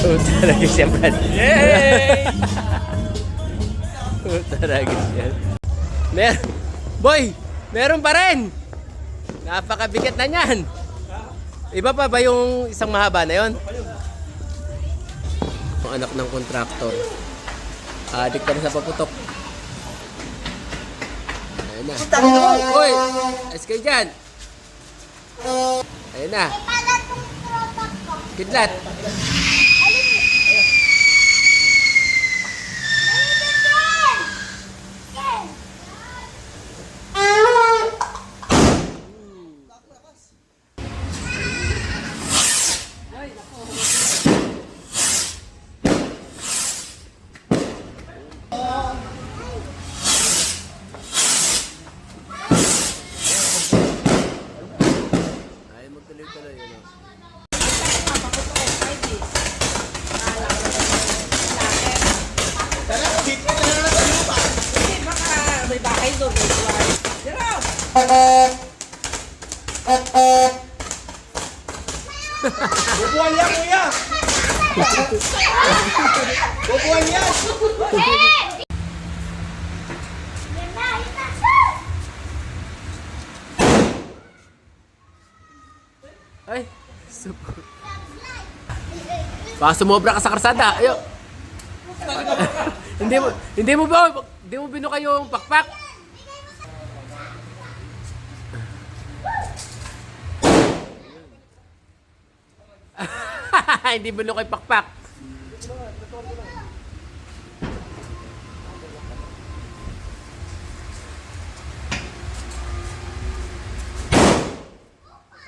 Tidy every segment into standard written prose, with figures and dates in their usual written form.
Talaga siya, Brad. Yay! Talaga siya. Boy, meron pa rin. Napakabigat na niyan. Iba pa ba yung isang mahaba na yon? Ang anak ng kontraktor. Adik pa rin sa paputok. Ayun na. Uy! Ayos kayo dyan. Ayun na. Kidlat. Ay, magtuloy-tuloy yun. May bahay doon. Bubuhan yan, kuya! Bubuhan yan! Ay, super. Baka sumobra ka sa karsada. Ayo. hindi mo binukay yung pakpak. Hindi binukay pakpak.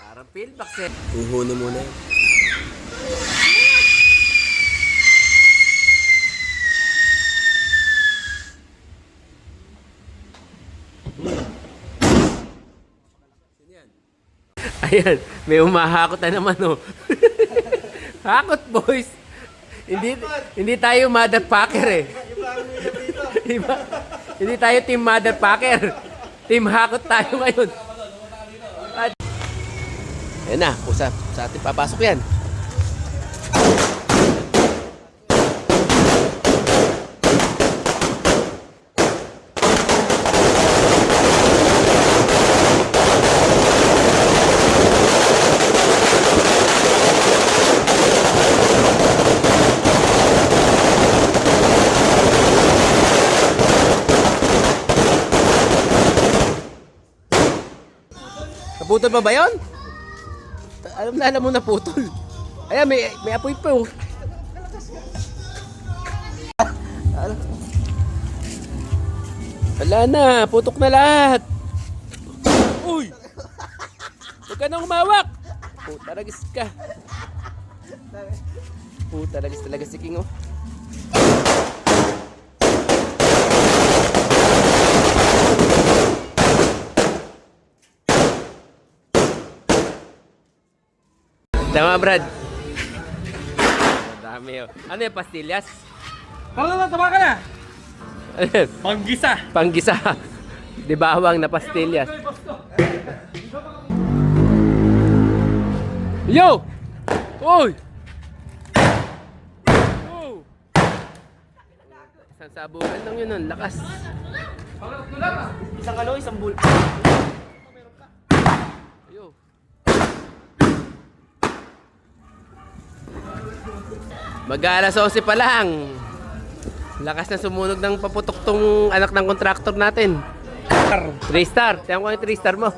Parang pillbox eh. Uhuno muna yun. Ayan, may umahakot na naman oh. Hakot boys. Hindi tayo motherfucker eh. Iba, hindi tayo team motherfucker. Team hakot tayo ngayon. At, ayan na, usap sa atin papasok yan. Naputol pa ba yun? Alam mo na putol. Ayan, may apoy pa oh. Wala na, putok na lahat. Uy! Huwag ka nang umawak. Puta ragis ka. Puta ragis talaga si King oh. Tama, Brad. Dami oh. Ano yung pastillas? Tama ka na! Ano yun? Panggisa! Panggisa. Di bawang na pastillas. Yo! Uy! Oh! Isang sabugan lang yun nun. Lakas. Isang ano, isang bul... Yo! Mag-alas 11 pa lang. Lakas na sumunog ng paputok tong anak ng kontraktor natin. 3 star. Tiyan ko yung 3 star mo.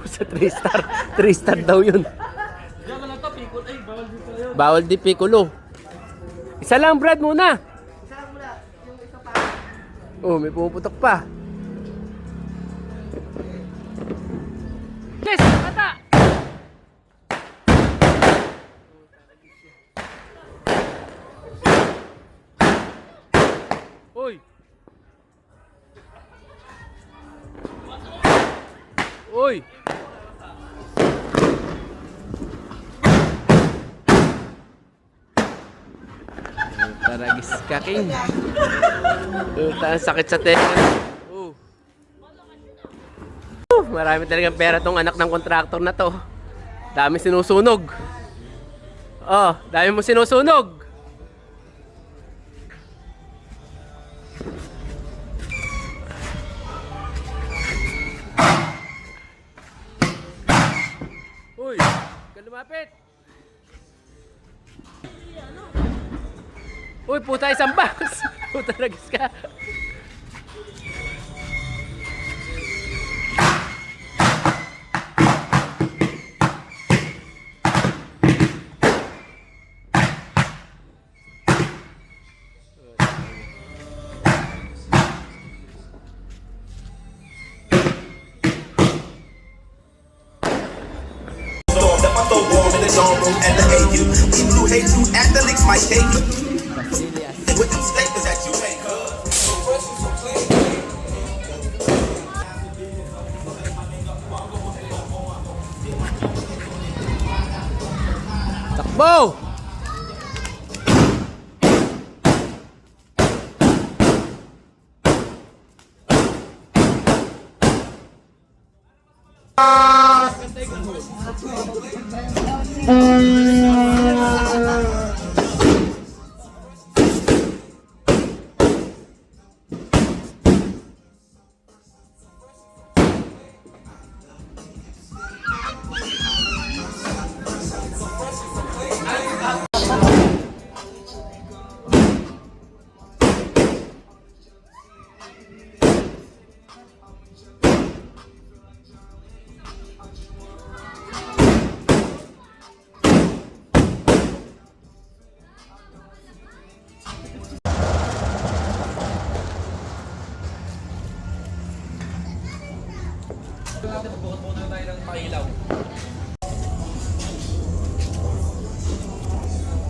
Sa 3 star. 3 star daw yun. Bawal di piccolo. Isa lang, Brad, muna. Oh, may pumuputok pa. Yes, kata. Uy! Uy! Taragis ka, King. Sakit sa tenga. Marami talagang pera tong anak ng kontraktor na to. Dami sinusunog. Oh, dami mo sinusunog. Uy, ka lumapit. Uy, puta, isang box. Puta, nagis ka. So warm in the dorm room and the AU. People who hate you at the links might take you. With them statements that you make, Takbo!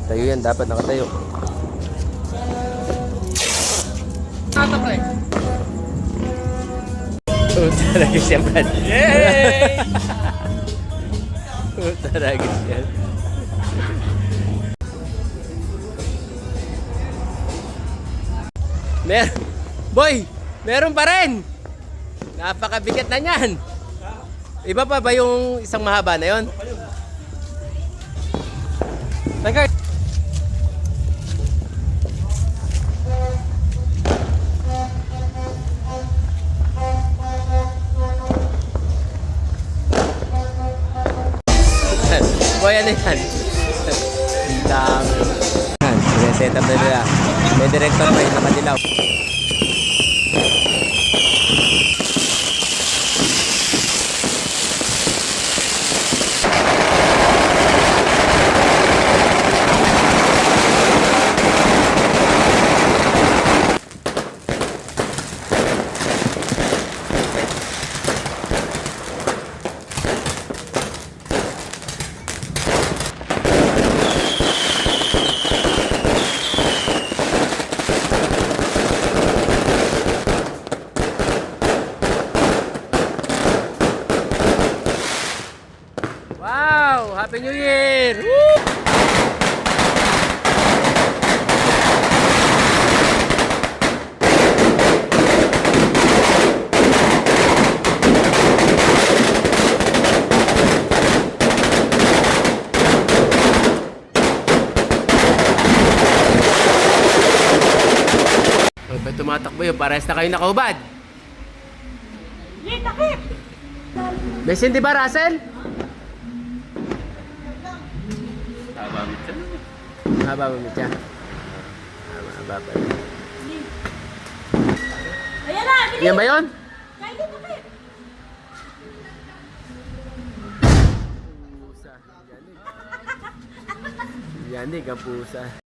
Tayo yan, dapat nakatayo. Talaga siya, Brad. Yay! Talaga siya. Boy, meron pa rin. Napakabigat na niyan. Iba pa ba yung isang mahaba na yon? Teka. Boy, ano yan? Dami. Yan, set up na nila. May director pa yung nakadilaw. Wow! Happy New Year! Woo! Oh, ba't tumatakbo yun? Parehas na kayo nakaubad. Besin, di ba, Russell? Haba mo siya. Haba pa. Ayan na, bilis! Yan ba yun? Kain dito kayo. Pusa. Yanig ang pusa.